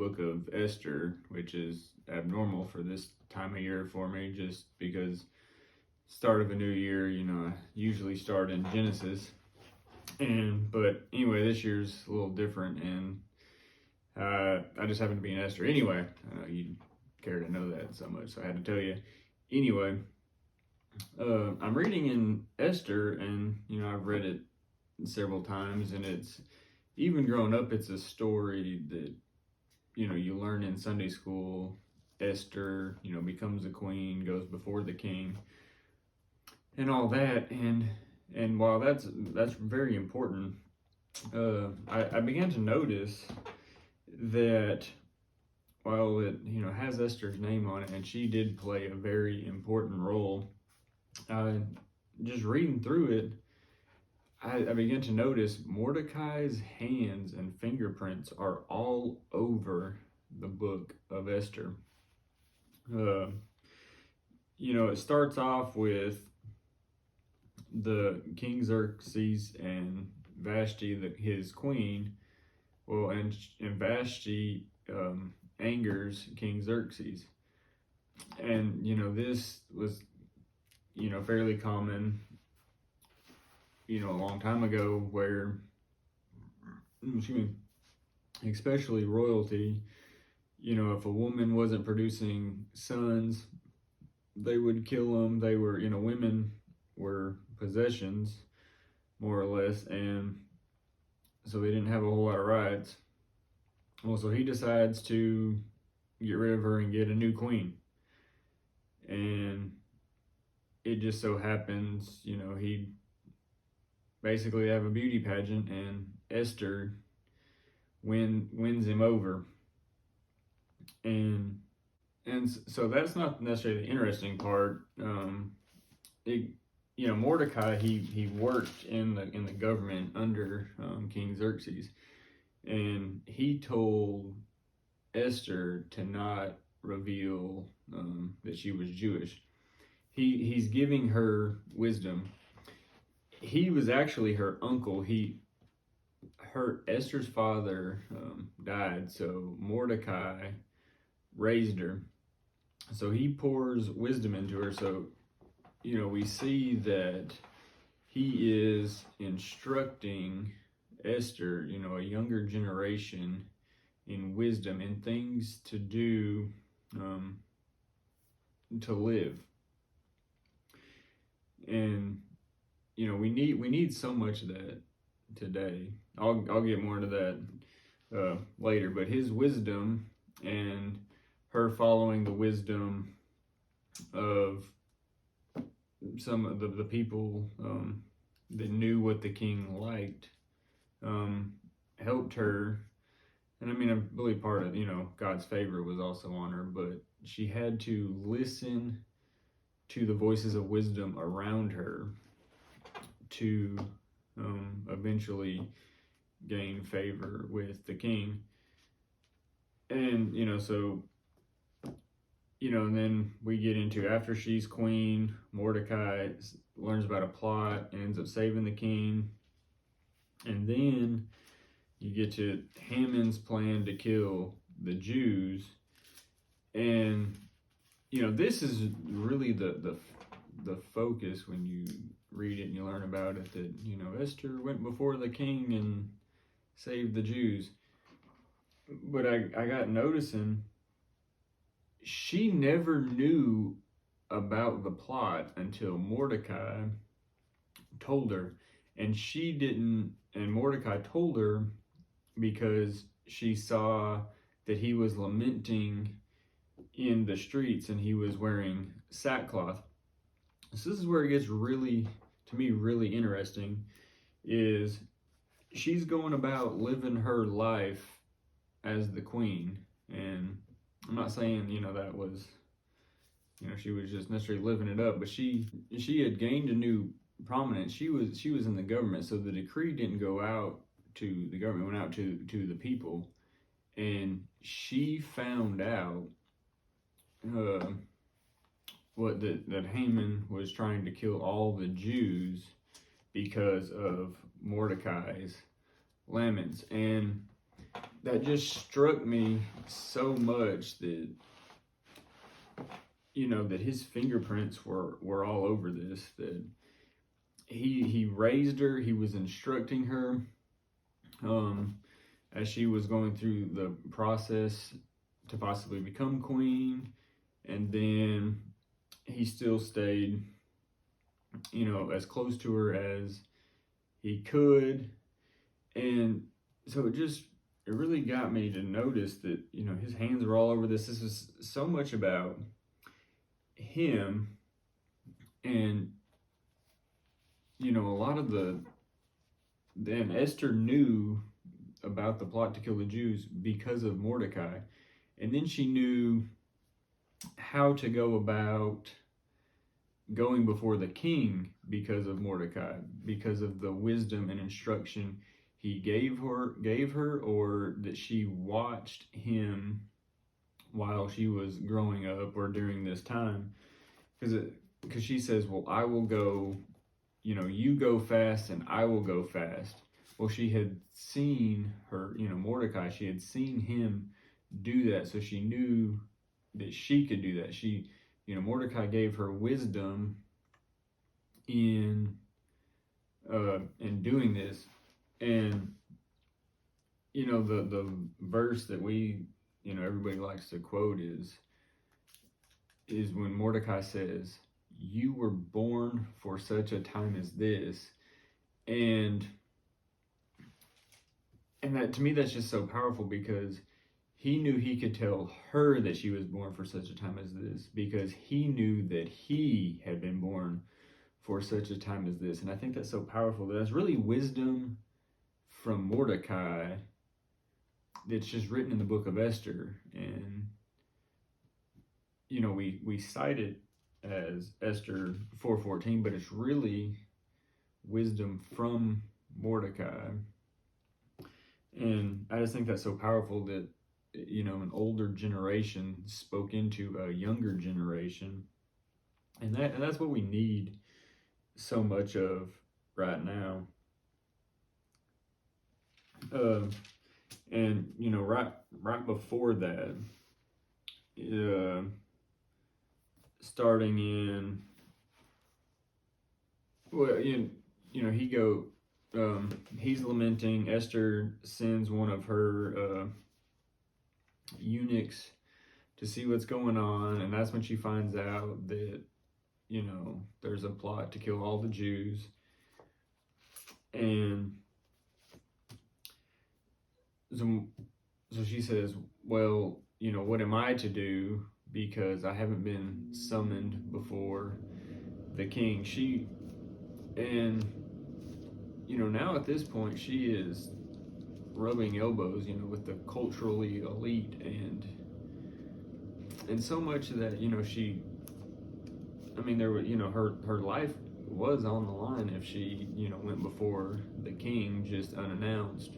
book of Esther, which is abnormal for this time of year for me, just because start of a new year, I usually start in Genesis. But anyway, this year's a little different, and I just happened to be in Esther. Anyway, you care to know that so much, so I had to tell you. Anyway, I'm reading in Esther, and I've read it several times, and it's even growing up, it's a story that you learn in Sunday school. Esther, becomes a queen, goes before the king, and all that. And while that's very important, I began to notice that while it has Esther's name on it, and she did play a very important role, just reading through it, I began to notice Mordecai's hands and fingerprints are all over the book of Esther. It starts off with the King Xerxes and Vashti, his queen. Well, and Vashti angers King Xerxes. And, this was, fairly common, a long time ago, where, especially royalty, if a woman wasn't producing sons, they would kill them. They were, women were possessions, more or less, and so they didn't have a whole lot of rights. Well, so he decides to get rid of her and get a new queen. And it just so happens, he basically have a beauty pageant, and Esther wins him over. And so that's not necessarily the interesting part. Mordecai, he worked in the government under King Xerxes, and he told Esther to not reveal that she was Jewish. He's giving her wisdom. He was actually her uncle. Esther's father died, so Mordecai raised her. So he pours wisdom into her. So, we see that he is instructing Esther, a younger generation, in wisdom and things to do to live. And we need so much of that today. I'll get more into that later. But his wisdom and her following the wisdom of some of the people that knew what the king liked helped her. And I believe part of God's favor was also on her, but she had to listen to the voices of wisdom around her to eventually gain favor with the king. And and then we get into, after she's queen, Mordecai learns about a plot and ends up saving the king. And then you get to Haman's plan to kill the Jews. And this is really the focus when you read it and you learn about it, that Esther went before the king and saved the Jews. But I got noticing, she never knew about the plot until Mordecai told her. And Mordecai told her because she saw that he was lamenting in the streets and he was wearing sackcloth. So this is where it gets really interesting, is she's going about living her life as the queen. And I'm not saying, that was, she was just necessarily living it up, but she had gained a new prominence. She was in the government, so the decree didn't go out to the government, it went out to the people. And she found out that Haman was trying to kill all the Jews because of Mordecai's laments. And that just struck me so much that, that his fingerprints were all over this, that he raised her, he was instructing her, as she was going through the process to possibly become queen, and then he still stayed, as close to her as he could. And so it really got me to notice that, his hands were all over this. This is so much about him, and, a lot of then Esther knew about the plot to kill the Jews because of Mordecai. And then she knew how to go about going before the king because of Mordecai, because of the wisdom and instruction he gave her, or that she watched him while she was growing up or during this time. Because she says, well, I will go, you go fast and I will go fast. Well, she had seen Mordecai, she had seen him do that, so she knew that she could do that. Mordecai gave her wisdom in doing this. And, the verse that everybody likes to quote is when Mordecai says, you were born for such a time as this. And that, to me, that's just so powerful, because he knew he could tell her that she was born for such a time as this, because he knew that he had been born for such a time as this. And I think that's so powerful. That's really wisdom from Mordecai that's just written in the book of Esther. And, we cite it as Esther 4:14, but it's really wisdom from Mordecai. And I just think that's so powerful that, an older generation spoke into a younger generation. And that's what we need so much of right now. And, right before that, starting in, well, he's lamenting. Esther sends one of her eunuchs to see what's going on, and that's when she finds out that, there's a plot to kill all the Jews. And so she says, well, what am I to do, because I haven't been summoned before the king. Now at this point, she is rubbing elbows, with the culturally elite, and so much that, her life was on the line if she, went before the king just unannounced.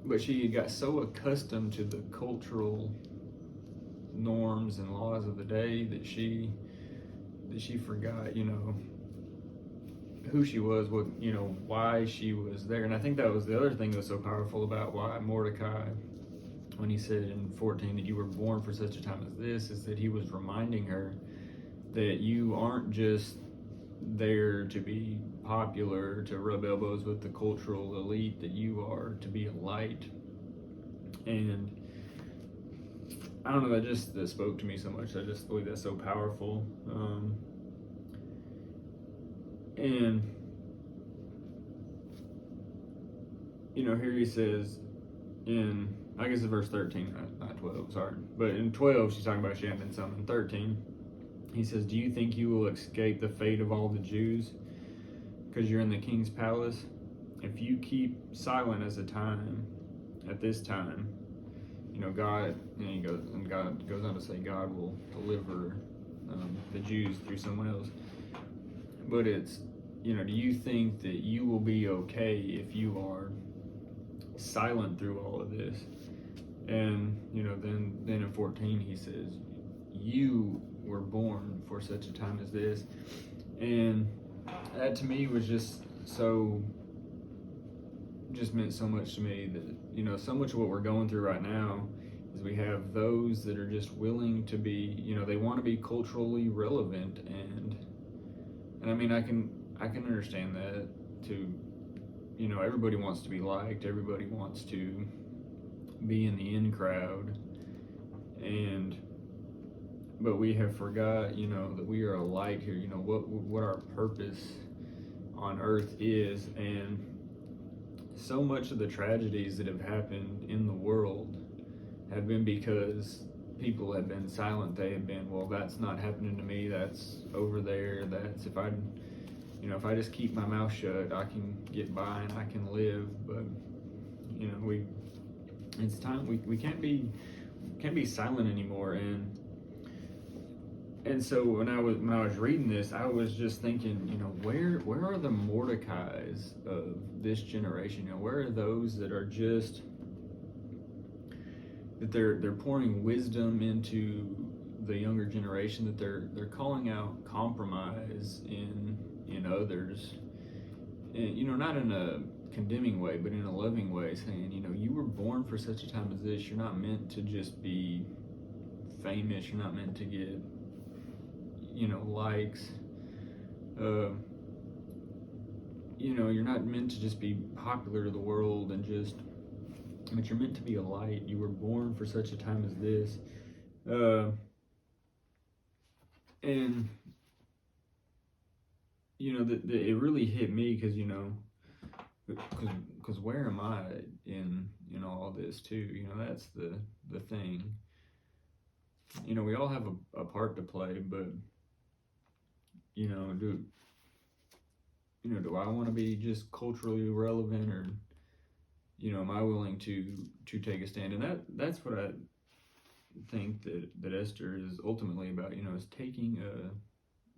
But she got so accustomed to the cultural norms and laws of the day that she forgot, who she was, why she was there. And I think that was the other thing that was so powerful about why Mordecai, when he said in 14 that you were born for such a time as this, is that he was reminding her that you aren't just there to be popular, to rub elbows with the cultural elite, that you are to be a light. And I don't know, that spoke to me so much. I just believe that's so powerful. And here he says in, I guess it's verse 13, not 12, sorry. But in 12, she's talking about she hadn't been summoned. 13, he says, do you think you will escape the fate of all the Jews because you're in the king's palace? If you keep silent at this time, God, God goes on to say God will deliver the Jews through someone else. But it's, do you think that you will be okay if you are silent through all of this? And, then in 14, he says, you were born for such a time as this. And that to me was just so just meant so much to me that, you know, so much of what we're going through right now is we have those that are just willing to be, you know, they want to be culturally relevant, and I mean, I can understand that too. You know, everybody wants to be liked, everybody wants to be in the in crowd, and but we have forgot, you know, that we are a light here, you know, what our purpose on earth is. And so much of the tragedies that have happened in the world have been because people have been silent. They have been, well, that's not happening to me, that's over there, that's, if I, you know, if I just keep my mouth shut, I can get by and I can live. But, you know, it's time, we can't be silent anymore. And so when I was reading this, I was just thinking, you know, where are the Mordecais of this generation? You know, where are those that are just, that they're pouring wisdom into the younger generation, that they're calling out compromise in others, and, you know, not in a condemning way, but in a loving way, saying, you know, you were born for such a time as this. You're not meant to just be famous. You're not meant to get, you know, likes. You know, you're not meant to just be popular to the world and just, but you're meant to be a light. You were born for such a time as this. And, you know, it really hit me because, you know, because where am I in all this too? You know, that's the thing. You know, we all have a part to play, but, you know, do I want to be just culturally relevant, or, you know, am I willing to take a stand? And that's what I think that Esther is ultimately about, you know, is taking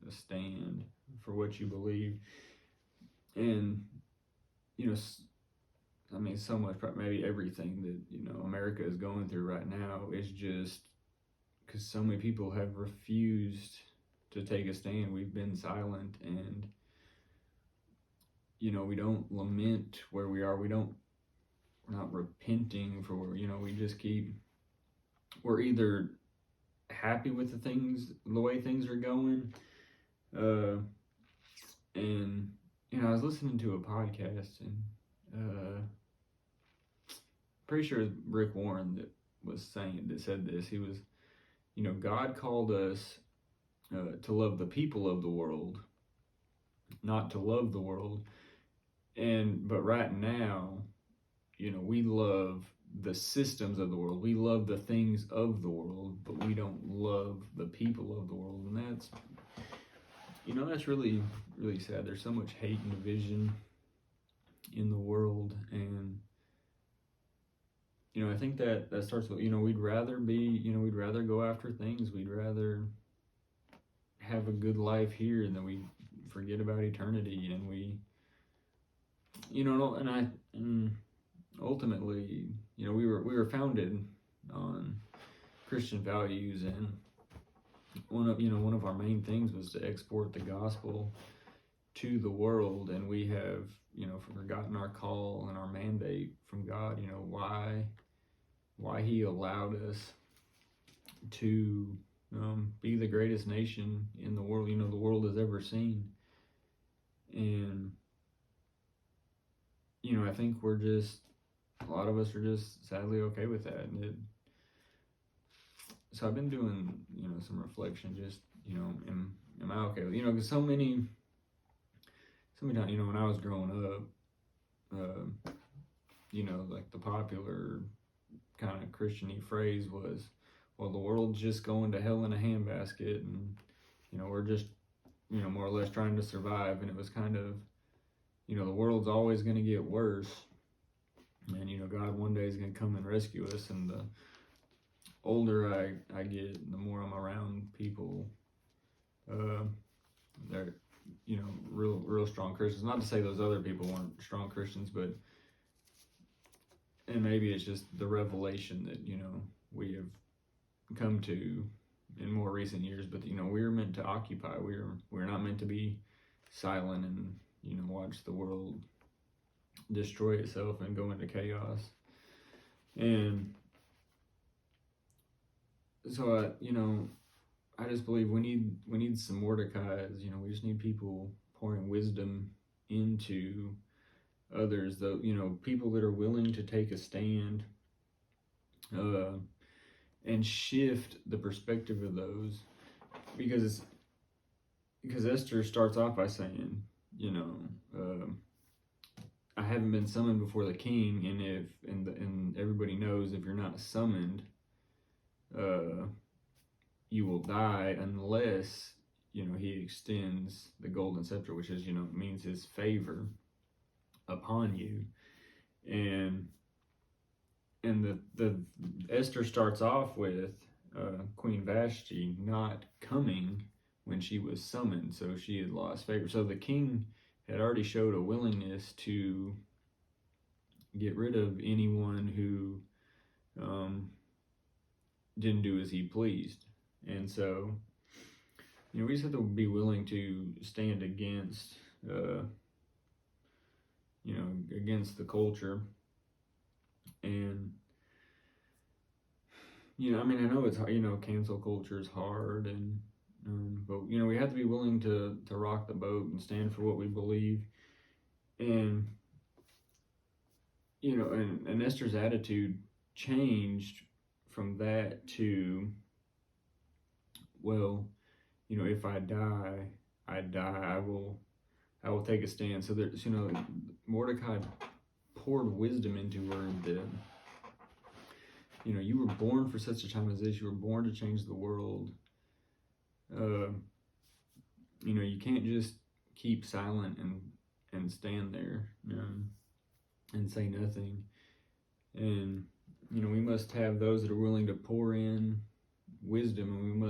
a stand for what you believe. And, you know, I mean, so much, maybe everything that, you know, America is going through right now is just because so many people have refused to take a stand. We've been silent, and, you know, we don't lament where we are. We're not repenting for where, you know, we just we're either happy with the way things are going, and, you know, I was listening to a podcast, and pretty sure it's Rick Warren that said this. He was, you know, God called us to love the people of the world, not to love the world. But right now, you know, we love the systems of the world. We love the things of the world, but we don't love the people of the world. And that's, you know, that's really, really sad. There's so much hate and division in the world. And, you know, I think that starts with, you know, we'd rather go after things. We'd rather have a good life here, and then we forget about eternity. And we, you know, and ultimately, you know, we were founded on Christian values, and one of our main things was to export the gospel to the world. And we have, you know, forgotten our call and our mandate from God. You know, why He allowed us to be the greatest nation in the world, you know, the world has ever seen. And, you know, I think a lot of us are just sadly okay with that. And so I've been doing, you know, some reflection, just, you know, am I okay with, you know, because so many times, you know, when I was growing up, you know, like the popular kind of Christian-y phrase was, well, the world's just going to hell in a handbasket, and, you know, we're just, you know, more or less trying to survive. And it was kind of, you know, the world's always going to get worse, and, you know, God one day is going to come and rescue us. And the older I get, the more I'm around people, they're, you know, real strong Christians. Not to say those other people weren't strong Christians, but, and maybe it's just the revelation that, you know, we have come to in more recent years. But, you know, we're meant to occupy. We're not meant to be silent and, you know, watch the world destroy itself and go into chaos. And so I just believe we need some Mordecai's. We just need people pouring wisdom into others, though, people that are willing to take a stand and shift the perspective of those, because Esther starts off by saying, I haven't been summoned before the king, and everybody knows if you're not summoned, you will die unless he extends the golden scepter, which is means his favor upon you. And the Esther starts off with Queen Vashti not coming when she was summoned, so she had lost favor. So the king had already showed a willingness to get rid of anyone who didn't do as he pleased. And so we just have to be willing to stand against against the culture. And I know it's hard, cancel culture is hard, and but we have to be willing to rock the boat and stand for what we believe. And and Esther's attitude changed from that to, well, if I die, I will take a stand. So there's Mordecai poured wisdom into her that you were born for such a time as this. You were born to change the world. You can't just keep silent and stand there and say nothing. And we must have those that are willing to pour in wisdom,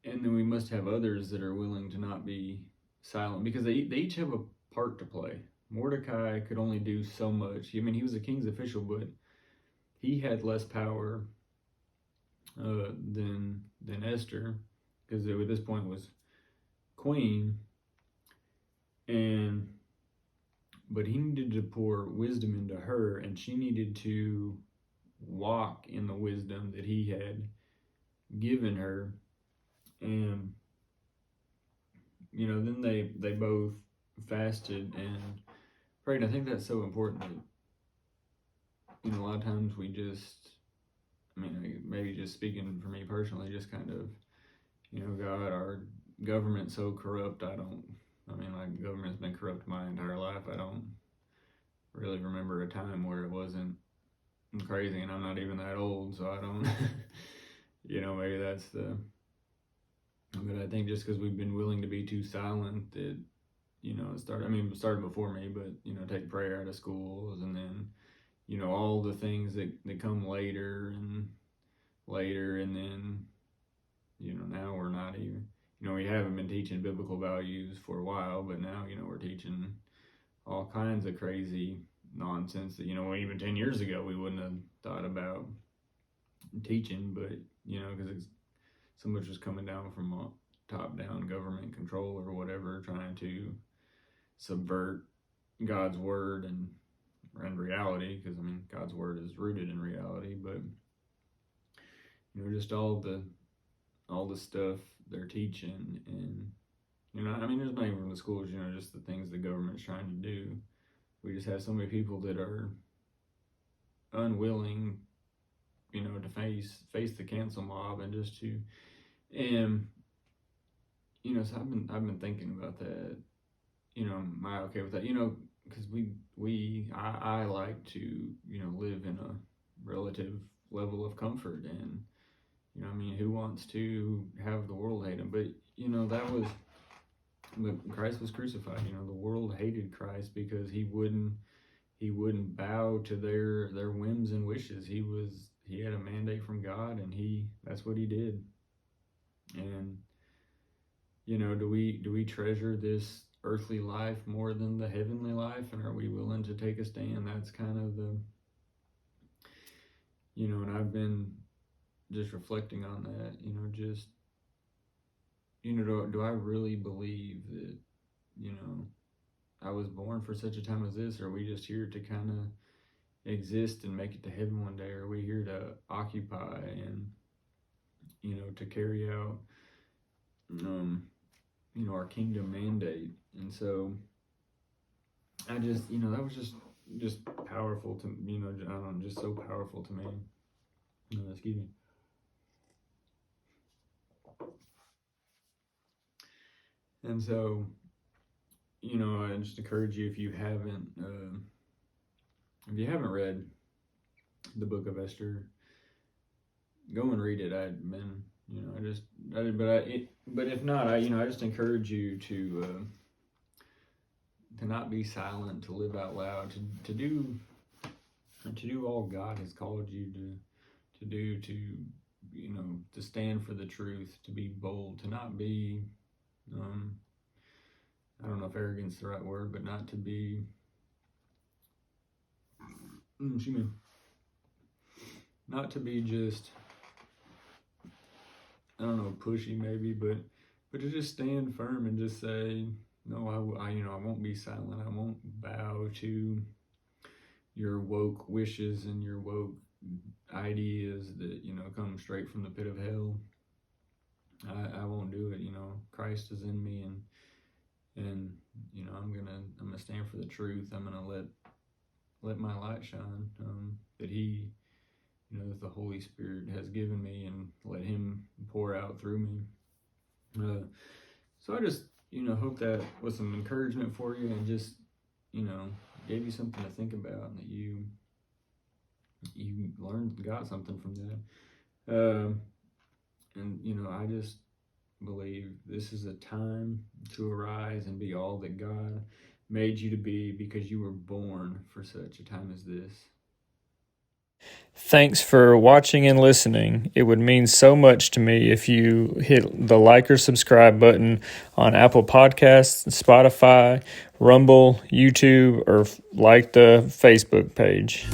and then we must have others that are willing to not be silent, because they each have a part to play. Mordecai could only do so much. He was a king's official, but he had less power than Esther, because at this point was queen, but he needed to pour wisdom into her, and she needed to walk in the wisdom that he had given her. And then they both fasted and prayed. I think that's so important. That, a lot of times we just, maybe just speaking for me personally, just kind of, God, our government's so corrupt. My government's been corrupt my entire life. I don't really remember a time where it wasn't crazy, and I'm not even that old, so I don't, maybe that's but I think just because we've been willing to be too silent, that, it started before me, but, take prayer out of schools, and then, all the things that come later, and then, now we're not even, we haven't been teaching biblical values for a while, but now, we're teaching all kinds of crazy nonsense that, even 10 years ago we wouldn't have thought about teaching, but, because so much was coming down from a top-down government control or whatever, trying to subvert God's word and reality, because God's word is rooted in reality, but just all the stuff they're teaching, and there's not even from the schools, just the things the government's trying to do. We just have so many people that are unwilling, to face the cancel mob, and just to, and so I've been thinking about that. Am I okay with that? Because I like to live in a relative level of comfort, and who wants to have the world hate him? But but Christ was crucified. The world hated Christ because he wouldn't bow to their whims and wishes. He had a mandate from God, and that's what he did. And do we treasure this earthly life more than the heavenly life, and are we willing to take a stand? That's kind of the and I've been just reflecting on that, just do I really believe that I was born for such a time as this? Or are we just here to kind of exist and make it to heaven one day? Or are we here to occupy and, to carry out, our kingdom mandate? And so I just, that was just powerful to, I don't know, just so powerful to me. Excuse me. And so, I just encourage you, if you haven't read the book of Esther, go and read it. But if not, I just encourage you to not be silent, to live out loud, to do all God has called you to do, to stand for the truth, to be bold, to not be, I don't know if arrogance is the right word, but not to be, not to be just, I don't know, pushy maybe, but to just stand firm and just say, no, I won't be silent. I won't bow to your woke wishes and your woke ideas that, come straight from the pit of hell. I won't do it. Christ is in me, and I'm gonna stand for the truth. I'm gonna let my light shine, that He, that the Holy Spirit has given me, and let Him pour out through me. So I just, hope that was some encouragement for you, and just, gave you something to think about, and that you got something from that. And, I just believe this is a time to arise and be all that God made you to be, because you were born for such a time as this. Thanks for watching and listening. It would mean so much to me if you hit the like or subscribe button on Apple Podcasts, Spotify, Rumble, YouTube, or like the Facebook page.